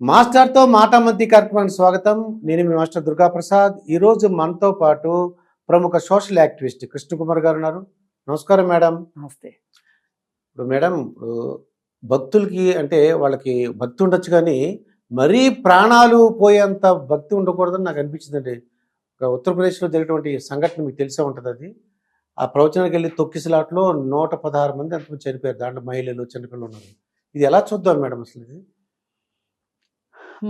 మాస్టర్తో మాటామంతి కార్యక్రమానికి స్వాగతం. నేను మీ మాస్టర్ దుర్గాప్రసాద్. ఈరోజు మనతో పాటు ప్రముఖ సోషల్ యాక్టివిస్ట్ కృష్ణకుమార్ గారు ఉన్నారు. నమస్కారం మేడం. నమస్తే. ఇప్పుడు మేడం, భక్తులకి అంటే వాళ్ళకి భక్తి ఉండొచ్చు, కానీ మరీ ప్రాణాలు పోయేంత భక్తి ఉండకూడదని నాకు అనిపించిందండి. ఉత్తరప్రదేశ్లో జరిగినటువంటి సంఘటన మీకు తెలిసే ఉంటుంది. అది ఆ ప్రవచనానికి వెళ్ళి తొక్కిసలాట్లో 116 మంది అంతమంది చనిపోయారు. దాంట్లో మహిళలు, చిన్నపిల్లలు ఉన్నారు. ఇది ఎలా చూద్దాం మేడం అసలు? ఇది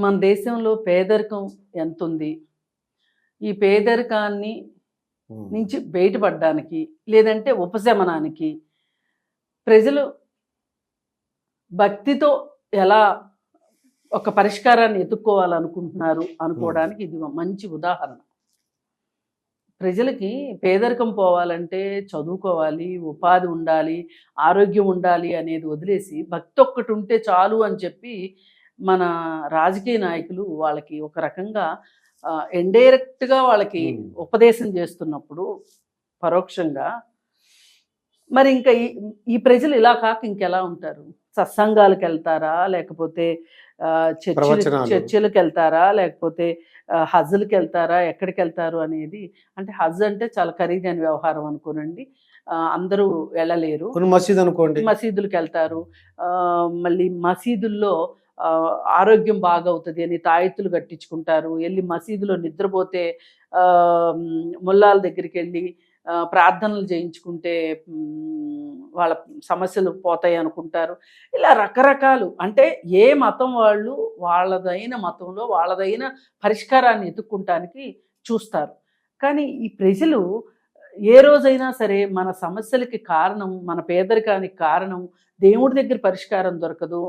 మన దేశంలో పేదరికం ఎంత ఉంది, ఈ పేదరికాన్ని నుంచి బయటపడడానికి లేదంటే ఉపశమనానికి ప్రజలు భక్తితో ఎలా ఒక పరిష్కారాన్ని ఎత్తుక్కోవాలనుకుంటున్నారు అనుకోవడానికి ఇది మంచి ఉదాహరణ. ప్రజలకి పేదరికం పోవాలంటే చదువుకోవాలి, ఉపాధి ఉండాలి, ఆరోగ్యం ఉండాలి అనేది వదిలేసి భక్తి ఒక్కటి ఉంటే చాలు అని చెప్పి మన రాజకీయ నాయకులు వాళ్ళకి ఒక రకంగా ఇండైరెక్ట్గా వాళ్ళకి ఉపదేశం చేస్తున్నప్పుడు పరోక్షంగా మరి ఇంకా ఈ ప్రజలు ఇలా కాక ఇంకెలా ఉంటారు? సత్సంగాలకు వెళ్తారా, లేకపోతే చర్చిలకు వెళ్తారా, లేకపోతే హజ్జులకు వెళ్తారా, ఎక్కడికి వెళ్తారు అనేది. అంటే హజ్ అంటే చాలా ఖరీదైన వ్యవహారం అనుకోనండి, అందరూ వెళ్ళలేరు. మసీదు అనుకోండి, మసీదులకు వెళ్తారు. మళ్ళీ మసీదుల్లో ఆరోగ్యం బాగవుతుంది అని తాయెత్తులు కట్టించుకుంటారు. వెళ్ళి మసీదులో నిద్రపోతే ముల్లాల దగ్గరికి వెళ్ళి ప్రార్థనలు చేయించుకుంటే వాళ్ళ సమస్యలు పోతాయి అనుకుంటారు. ఇలా రకరకాలు, అంటే ఏ మతం వాళ్ళు వాళ్ళదైన మతంలో వాళ్ళదైన పరిష్కారాన్ని ఎత్తుక్కుంటానికి చూస్తారు. కానీ ఈ ప్రజలు ఏ రోజైనా సరే మన సమస్యలకి కారణం, మన పేదరికానికి కారణం దేవుడి దగ్గర పరిష్కారం దొరకదు,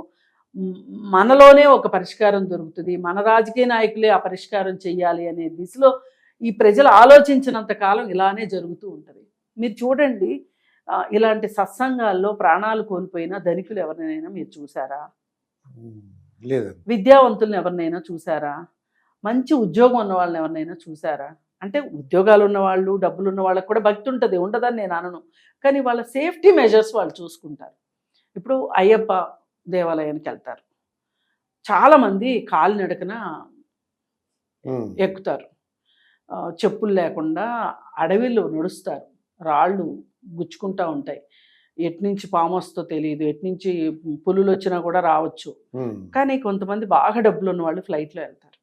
మనలోనే ఒక పరిష్కారం దొరుకుతుంది, మన రాజకీయ నాయకులే ఆ పరిష్కారం చెయ్యాలి అనే దిశలో ఈ ప్రజలు ఆలోచించినంత కాలం ఇలానే జరుగుతూ ఉంటుంది. మీరు చూడండి, ఇలాంటి సత్సంగాల్లో ప్రాణాలు కోల్పోయిన ధనికులు ఎవరినైనా మీరు చూసారా? లేదు. విద్యావంతులను ఎవరినైనా చూసారా? మంచి ఉద్యోగం ఉన్న వాళ్ళని ఎవరినైనా చూసారా? అంటే ఉద్యోగాలు ఉన్నవాళ్ళు, డబ్బులు ఉన్న వాళ్ళకి కూడా భక్తి ఉంటుంది, ఉండదని నేను అనను, కానీ వాళ్ళ సేఫ్టీ మెజర్స్ వాళ్ళు చూసుకుంటారు. ఇప్పుడు అయ్యప్ప దేవాలయానికి వెళ్తారు, చాలామంది కాలినడకన ఎక్కుతారు, చెప్పులు లేకుండా అడవిలో నడుస్తారు, రాళ్ళు గుచ్చుకుంటూ ఉంటాయి, ఎట్నుంచి పాము వస్తో తెలియదు, ఎట్నుంచి పులులు వచ్చినా కూడా రావచ్చు. కానీ కొంతమంది బాగా డబ్బులు ఉన్న వాళ్ళు ఫ్లైట్లో వెళ్తారు.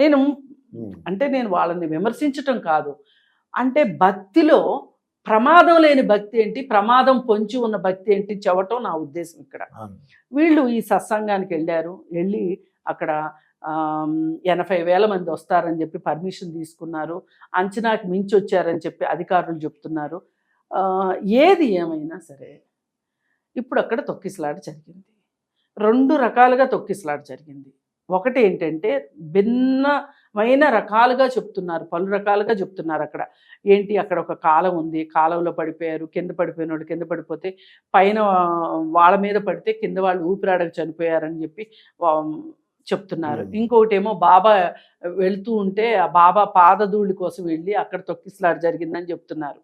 నేను వాళ్ళని విమర్శించటం కాదు, అంటే భక్తిలో ప్రమాదం లేని భక్తి ఏంటి, ప్రమాదం పొంచి ఉన్న భక్తి ఏంటి చెప్పటం నా ఉద్దేశం. ఇక్కడ వీళ్ళు ఈ సత్సంగానికి వెళ్ళి అక్కడ 80,000 మంది వస్తారని చెప్పి పర్మిషన్ తీసుకున్నారు, అంచనాకి మించి వచ్చారని చెప్పి అధికారులు చెప్తున్నారు. ఏది ఏమైనా సరే ఇప్పుడు అక్కడ తొక్కిసలాట జరిగింది. 2 రకాలుగా తొక్కిసలాట జరిగింది. ఒకటి ఏంటంటే భిన్నమైన రకాలుగా చెప్తున్నారు, పలు రకాలుగా చెప్తున్నారు. అక్కడ ఏంటి, అక్కడ ఒక కాలం ఉంది, కాలంలో పడిపోయారు, కింద పడిపోయిన వాళ్ళు కింద పడిపోతే పైన వాళ్ళ మీద పడితే కింద వాళ్ళు ఊపిరాడక చనిపోయారని చెప్పి చెప్తున్నారు. ఇంకొకటి ఏమో బాబా వెళ్తూ ఉంటే ఆ బాబా పాదధూళి కోసం వెళ్ళి అక్కడ తొక్కిసలాట జరిగిందని చెప్తున్నారు.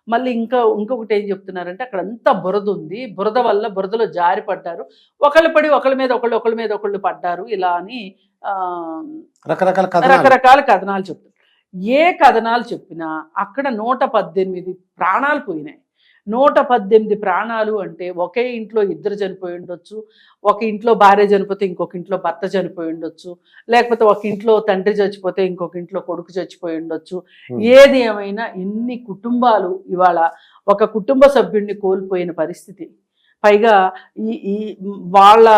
మళ్ళీ ఇంకొకటి ఏం చెప్తున్నారంటే అక్కడ అంతా బురద ఉంది, బురద వల్ల బురదలో జారి పడ్డారు, ఒకళ్ళు పడి ఒకళ్ళ మీద ఒకళ్ళు పడ్డారు, ఇలా అని రకరకాల కథనాలు చెప్తారు. ఏ కథనాలు చెప్పినా అక్కడ 118 ప్రాణాలు పోయినాయి. 118 ప్రాణాలు అంటే ఒకే ఇంట్లో 2 చనిపోయి ఉండొచ్చు, ఒక ఇంట్లో భార్య చనిపోతే ఇంకొక ఇంట్లో భర్త చనిపోయి ఉండొచ్చు, లేకపోతే ఒక ఇంట్లో తండ్రి చచ్చిపోతే ఇంకొక ఇంట్లో కొడుకు చచ్చిపోయి ఉండొచ్చు. ఏది ఏమైనా ఇన్ని కుటుంబాలు ఇవాళ ఒక కుటుంబ సభ్యుడిని కోల్పోయిన పరిస్థితి. పైగా ఈ వాళ్ళ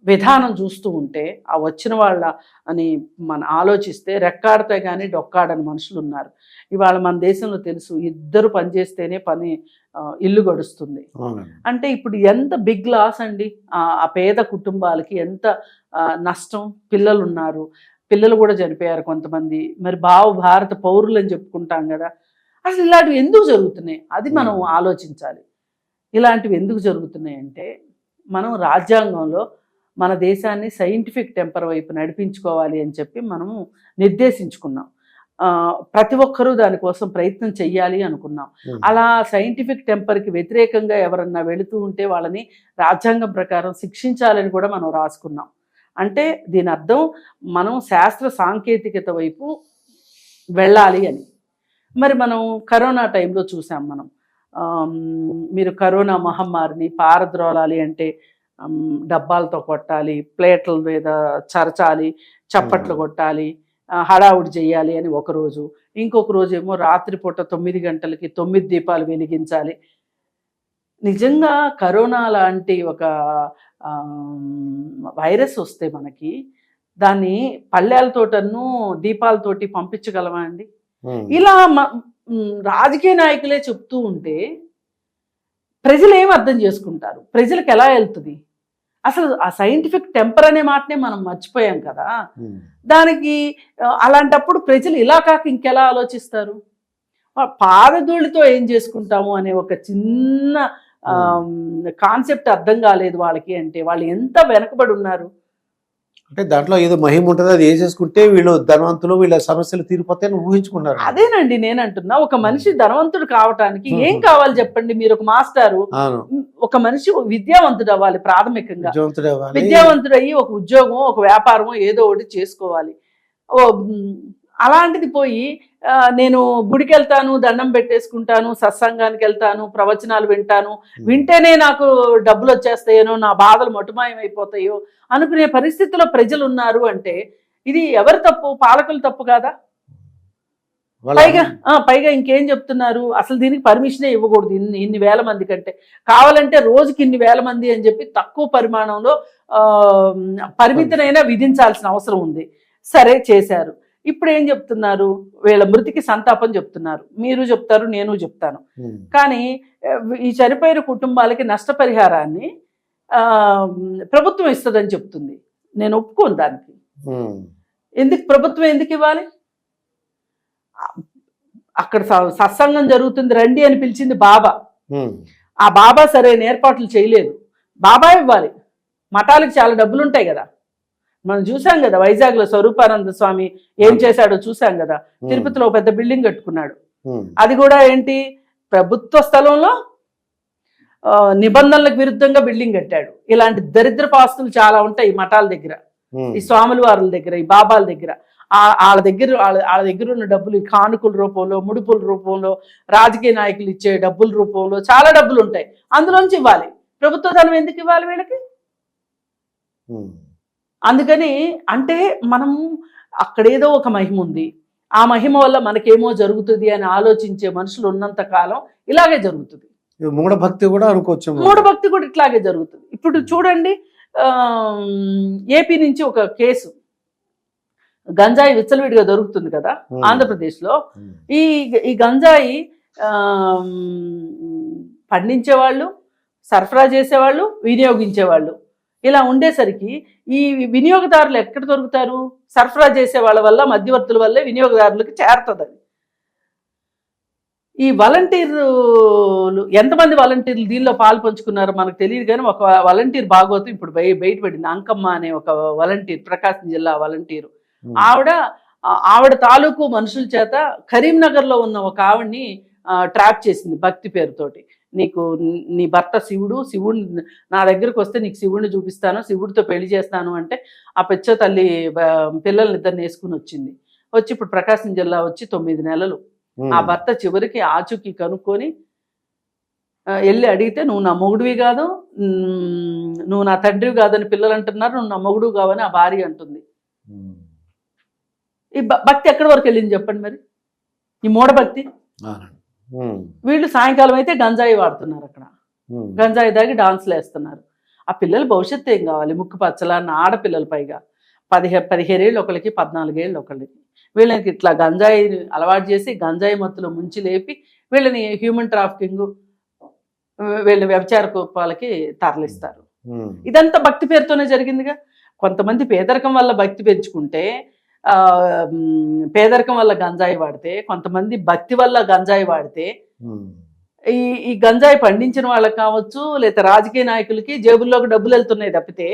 విధానం చూస్తూ ఉంటే ఆ వచ్చిన వాళ్ళ అని మనం ఆలోచిస్తే రెక్కాడితే కానీ డొక్కాడని మనుషులు ఉన్నారు. ఇవాళ మన దేశంలో తెలుసు, 2 పనిచేస్తేనే ఇల్లు గడుస్తుంది. అంటే ఇప్పుడు ఎంత బిగ్ లాస్ అండి ఆ పేద కుటుంబాలకి, ఎంత నష్టం. పిల్లలు ఉన్నారు, పిల్లలు కూడా చనిపోయారు కొంతమంది. మరి భారత పౌరులు అని చెప్పుకుంటాం కదా, అసలు ఇలాంటివి ఎందుకు జరుగుతున్నాయి అది మనం ఆలోచించాలి. ఇలాంటివి ఎందుకు జరుగుతున్నాయి అంటే, మనం రాజ్యాంగంలో మన దేశాన్ని సైంటిఫిక్ టెంపర్ వైపు నడిపించుకోవాలి అని చెప్పి మనము నిర్దేశించుకున్నాం. ప్రతి ఒక్కరూ దానికోసం ప్రయత్నం చెయ్యాలి అనుకున్నాం. అలా సైంటిఫిక్ టెంపర్కి వ్యతిరేకంగా ఎవరన్నా వెళుతూ ఉంటే వాళ్ళని రాజ్యాంగం ప్రకారం శిక్షించాలని కూడా మనం రాసుకున్నాం. అంటే దీని అర్థం మనం శాస్త్ర సాంకేతికత వైపు వెళ్ళాలి అని. మరి మనం కరోనా టైంలో చూసాం మనం. మీరు కరోనా మహమ్మారిని పారద్రోలాలి అంటే డబ్బాలతో కొట్టాలి, ప్లేట్ల మీద చరచాలి, చప్పట్లు కొట్టాలి, హడావుడి చేయాలి అని ఒకరోజు. ఇంకొక రోజు ఏమో రాత్రిపూట 9 గంటలకి 9 దీపాలు వెలిగించాలి. నిజంగా కరోనా లాంటి ఒక వైరస్ వస్తే మనకి దాన్ని పళ్ళేలతోటను దీపాలతోటి పంపించగలమా అండి? ఇలా రాజకీయ నాయకులే చెప్తూ ఉంటే ప్రజలు ఏం అర్థం చేసుకుంటారు? ప్రజలకు ఎలా వెళ్తుంది? అసలు ఆ సైంటిఫిక్ టెంపర్ అనే మాటనే మనం మర్చిపోయాం కదా. దానికి అలాంటప్పుడు ప్రజలు ఇలా కాక ఇంకెలా ఆలోచిస్తారు? పాదధూళితో ఏం చేసుకుంటాము అనే ఒక చిన్న కాన్సెప్ట్ అర్థం కాలేదు వాళ్ళకి. అంటే వాళ్ళు ఎంత వెనకబడి ఉన్నారు. అంటే దాంట్లో ఏదో మహిమ ఉంటుంది, అది వేసేసుకుంటే వీళ్ళు ధనవంతులు, వీళ్ళ సమస్యలు తీరిపోతాయని ఊహించుకున్నారు. అదేనండి నేను అంటున్నా. ఒక మనిషి ధనవంతుడు కావటానికి ఏం కావాలి చెప్పండి? మీరు ఒక మాస్టారు, ఒక మనిషి విద్యావంతుడు అవ్వాలి. ప్రాథమికంగా విద్యావంతుడు అయ్యి ఒక ఉద్యోగం, ఒక వ్యాపారమో ఏదో ఒకటి చేసుకోవాలి. అలాంటిది పోయి నేను గుడికి వెళ్తాను, దండం పెట్టేసుకుంటాను, సత్సంగానికి వెళ్తాను, ప్రవచనాలు వింటాను, వింటేనే నాకు డబ్బులు వచ్చేస్తాయేనో, నా బాధలు మటుమాయం అయిపోతాయో అనుకునే పరిస్థితిలో ప్రజలు ఉన్నారు అంటే ఇది ఎవరు తప్పు? పాలకులు తప్పు కాదా? పైగా ఇంకేం చెప్తున్నారు? అసలు దీనికి పర్మిషనే ఇవ్వకూడదు ఇన్ని వేల మంది కంటే. కావాలంటే రోజుకి ఇన్ని వేల మంది అని చెప్పి తక్కువ పరిమాణంలో పరిమితినైనా విధించాల్సిన అవసరం ఉంది. సరే చేశారు. ఇప్పుడు ఏం చెప్తున్నారు? వీళ్ళ మృతికి సంతాపం చెప్తున్నారు. మీరు చెప్తారు, నేను చెప్తాను. కానీ ఈ చనిపోయిన కుటుంబాలకి నష్టపరిహారాన్ని ప్రభుత్వం ఇస్తుందని చెప్తుంది. నేను ఒప్పుకోను దానికి. ప్రభుత్వం ఎందుకు ఇవ్వాలి? అక్కడ సత్సంగం జరుగుతుంది, రండి అని పిలిచింది బాబా. ఆ బాబా సరైన ఏర్పాట్లు చేయలేదు. బాబా ఇవ్వాలి. మఠాలకు చాలా డబ్బులు ఉంటాయి కదా. మనం చూసాం కదా, వైజాగ్లో స్వరూపానంద స్వామి ఏం చేశాడో చూసాం కదా. తిరుపతిలో పెద్ద బిల్డింగ్ కట్టుకున్నాడు. అది కూడా ఏంటి? ప్రభుత్వ స్థలంలో నిబంధనలకు విరుద్ధంగా బిల్డింగ్ కట్టాడు. ఇలాంటి దరిద్రపు ఆస్తులు చాలా ఉంటాయి ఈ మఠాల దగ్గర, ఈ స్వాముల వారుల దగ్గర, ఈ బాబాల దగ్గర. వాళ్ళ దగ్గర ఉన్న డబ్బులు కానుకల రూపంలో, ముడుపుల రూపంలో, రాజకీయ నాయకులు ఇచ్చే డబ్బుల రూపంలో చాలా డబ్బులు ఉంటాయి. అందులోంచి ఇవ్వాలి. ప్రభుత్వ ధనం ఎందుకు ఇవ్వాలి వీళ్ళకి? అందుకని అంటే మనం అక్కడేదో ఒక మహిమ ఉంది, ఆ మహిమ వల్ల మనకేమో జరుగుతుంది అని ఆలోచించే మనుషులు ఉన్నంత కాలం ఇలాగే జరుగుతుంది. మూఢభక్తి కూడా అనుకోవచ్చు. మూఢభక్తి కూడా ఇట్లాగే జరుగుతుంది. ఇప్పుడు చూడండి, ఏపీ నుంచి ఒక కేసు, గంజాయి విచ్చలవిడిగా దొరుకుతుంది కదా ఆంధ్రప్రదేశ్లో. ఈ గంజాయి పండించేవాళ్ళు, సరఫరా చేసేవాళ్ళు, వినియోగించేవాళ్ళు ఇలా ఉండేసరికి ఈ వినియోగదారులు ఎక్కడ దొరుకుతారు? సరఫరా చేసే వాళ్ళ వల్ల, మధ్యవర్తుల వల్లే వినియోగదారులకు చేరుతుంది. ఈ వాలంటీర్లు ఎంతమంది వాలంటీర్లు దీనిలో పాలు పంచుకున్నారో మనకు తెలియదు. కానీ ఒక వాలంటీర్ బాగోతు ఇప్పుడు బయటపడింది. అంకమ్మ అనే ఒక వాలంటీర్, ప్రకాశం జిల్లా వాలంటీరు. ఆవిడ తాలూకు మనుషుల చేత కరీంనగర్లో ఉన్న ఒక ఆవిడ్ని ట్రాప్ చేసింది భక్తి పేరుతోటి. నీ భర్త శివుడు నా దగ్గరకు వస్తే నీకు శివుడిని చూపిస్తాను, శివుడితో పెళ్లి చేస్తాను అంటే ఆ పెచ్చ తల్లి పిల్లల్ని ఇద్దరిని వేసుకుని వచ్చింది. వచ్చి ఇప్పుడు ప్రకాశం జిల్లా వచ్చి 9 నెలలు. ఆ భర్త చివరికి ఆచూకీ కనుక్కొని వెళ్ళి అడిగితే, నువ్వు నా మొగుడివి కాదు, నువ్వు నా తండ్రివి కాదని పిల్లలు అంటున్నారు, నువ్వు నా మొగుడు కావని ఆ భార్య అంటుంది. ఈ భక్తి ఎక్కడి వరకు వెళ్ళింది చెప్పండి మరి? ఈ మూఢభక్తి. వీళ్ళు సాయంకాలం అయితే గంజాయి వాడుతున్నారు. అక్కడ గంజాయి దాగి డాన్స్లు వేస్తున్నారు. ఆ పిల్లల భవిష్యత్తు ఏం కావాలి? ముక్కు పచ్చలా అన్న ఆడపిల్లలు, పైగా 15 ఏళ్ళు ఒకళ్ళకి, 14 ఏళ్ళు ఒకళ్ళకి. వీళ్ళకి ఇట్లా గంజాయి అలవాటు చేసి గంజాయి మత్తులో ముంచి లేపి వీళ్ళని హ్యూమన్ ట్రాఫికింగ్, వీళ్ళని వ్యభిచార కుప్పాలకి తరలిస్తారు. ఇదంతా భక్తి పేరుతోనే జరిగిందిగా. కొంతమంది పేదరికం వల్ల భక్తి పెంచుకుంటే, పేదరికం వల్ల గంజాయి వాడితే, కొంతమంది భక్తి వల్ల గంజాయి వాడితే, ఈ గంజాయి పండించిన వాళ్ళకి కావచ్చు, లేదా రాజకీయ నాయకులకి జేబుల్లోకి డబ్బులు వెళ్తున్నాయి తప్పితే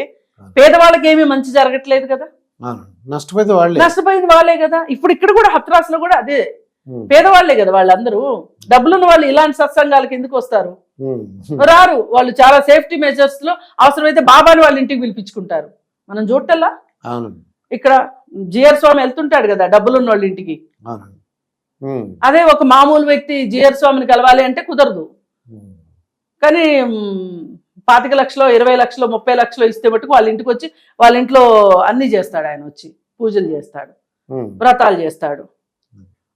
పేదవాళ్ళకి ఏమీ మంచి జరగట్లేదు కదా. అవును. నష్టపోయేది వాళ్ళే. నష్టపోయింది వాళ్ళే కదా. ఇప్పుడు ఇక్కడ కూడా హత్రాస్లో కూడా అదే, ఉమ్, పేదవాళ్లే కదా వాళ్ళందరూ. డబ్బులున్న వాళ్ళు ఇలాంటి సత్సంగాలకి ఎందుకు వస్తారు? ఉమ్, రారు. వాళ్ళు చాలా సేఫ్టీ మెజర్స్ లో అవసరమైతే బాబాని వాళ్ళ ఇంటికి పిలిపించుకుంటారు. మనం చూడటల్లా అవును. ఇక్కడ జిఆర్ స్వామి వెళ్తుంటాడు కదా డబ్బులున్న వాళ్ళ ఇంటికి. అవును. ఉమ్, అదే ఒక మామూలు వ్యక్తి జిఆర్ స్వామిని కలవాలి అంటే కుదరదు. ఉమ్, కానీ 25 లక్షలు 20 లక్షలు 30 లక్షలు ఇస్తే మటుకు వాళ్ళ ఇంటికి వచ్చి వాళ్ళ ఇంట్లో అన్ని చేస్తాడు. ఆయన వచ్చి పూజలు చేస్తాడు, ఉమ్, వ్రతాలు చేస్తాడు,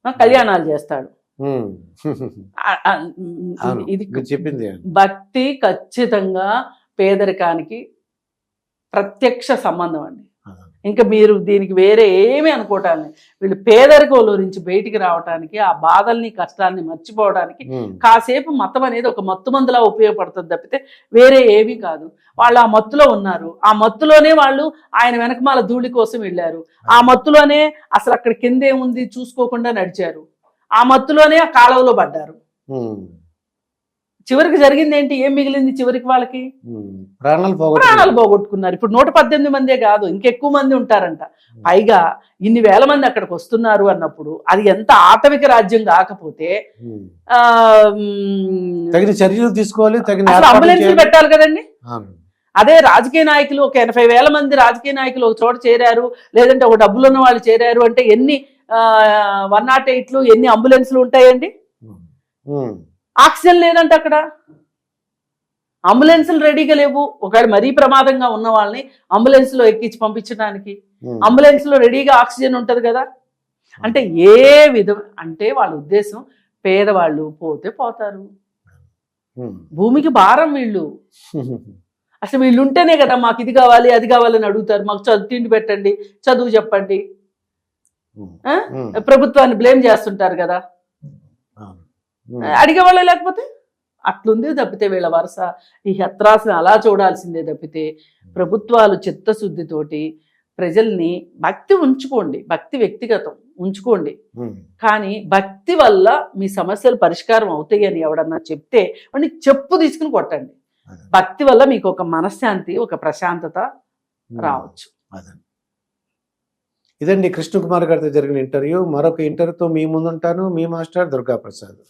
కళ్యాణాలు చేస్తాడు. ఉమ్. అవును. ఇది మీరు చెప్పింది. భక్తి ఖచ్చితంగా పేదరికానికి ప్రత్యక్ష సంబంధం అండి. అవును. ఇంకా మీరు దీనికి వేరే ఏమీ అనుకోవటాన్ని, వీళ్ళు పేదరికంలో నుంచి బయటికి రావడానికి, ఆ బాధల్ని కష్టాన్ని మర్చిపోవడానికి ఉమ్, కాసేపు మతం అనేది ఒక మత్తు మందులా ఉపయోగపడుతుంది తప్పితే వేరే ఏమీ కాదు. వాళ్ళు ఆ మత్తులో ఉన్నారు. ఆ మత్తులోనే వాళ్ళు ఆయన వెనకమాల ధూళి కోసం వెళ్ళారు. ఆ మత్తులోనే అసలు అక్కడ కిందేముంది చూసుకోకుండా నడిచారు. ఆ మత్తులోనే ఆ కాలువలో పడ్డారు. ఉమ్, చివరికి జరిగింది ఏంటి? ఏం మిగిలింది చివరికి వాళ్ళకి? ఉమ్. ప్రాణాలు ప్రాణాలు పోగొట్టుకున్నారు. ఇప్పుడు 118 మందే కాదు, ఇంకెక్కువ మంది ఉంటారంట. పైగా ఇన్ని వేల మంది అక్కడికి వస్తున్నారు అన్నప్పుడు అది ఎంత ఆటవిక రాజ్యం కాకపోతే ఆ తగిన చర్యలు తీసుకోవాలి, తగిన అసలు ఏర్పాట్లు అంబులెన్స్లు చేయాలి. పెట్టాలి కదండి. అవును. అదే రాజకీయ నాయకులు ఒక 80,000 మంది రాజకీయ నాయకులు ఒక చోట చేరారు, లేదంటే ఒక డబ్బులున్న వాళ్ళు చేరారు అంటే ఎన్ని 108లు ఎన్ని అంబులెన్స్లు ఉంటాయండి? ఉమ్, ఆక్సిజన్ లేదంటే అక్కడ అంబులెన్స్లు రెడీగా లేవు. ఒకవేళ మరీ ప్రమాదంగా ఉన్న వాళ్ళని అంబులెన్స్ లో ఎక్కించి పంపించడానికి ఉమ్, అంబులెన్స్ లో రెడీగా ఆక్సిజన్ ఉంటది కదా. అంటే ఏ విధం అంటే వాళ్ళ ఉద్దేశం పేదవాళ్ళు పోతే పోతారు, ఉమ్. భూమికి భారం వీళ్ళు. అసలు వీళ్ళు ఉంటేనే కదా మాకు ఇది కావాలి అది కావాలని అడుగుతారు. మాకు తిండి పెట్టండి, చదువు చెప్పండి, ఆ? ఉమ్. ప్రభుత్వాన్ని బ్లేమ్ చేస్తుంటారు కదా అవును. ఉమ్, అడిగేవాళ్ళే లేకపోతే. అట్లుంది తప్పితే వీళ్ళ వరుస. ఈ హత్రాసుని అలా చూడాల్సిందే తప్పితే ప్రభుత్వాలు చిత్తశుద్ధితోటి ప్రజల్ని భక్తి ఉంచుకోండి, భక్తి వ్యక్తిగతం ఉంచుకోండి, ఉమ్. కానీ భక్తి వల్ల మీ సమస్యలు పరిష్కారం అవుతాయి అని ఎవడన్నా చెప్తే వాడిని చెప్పు తీసుకుని కొట్టండి. అదే. భక్తి వల్ల మీకు ఒక మనశ్శాంతి, ఒక ప్రశాంతత రావచ్చు. అదే. ఇదండి కృష్ణ కుమార్ గారితో జరిగిన ఇంటర్వ్యూ. మరొక ఇంటర్వ్యూతో మీ ముందుంటాను. మీ మాస్టర్ దుర్గా ప్రసాద్.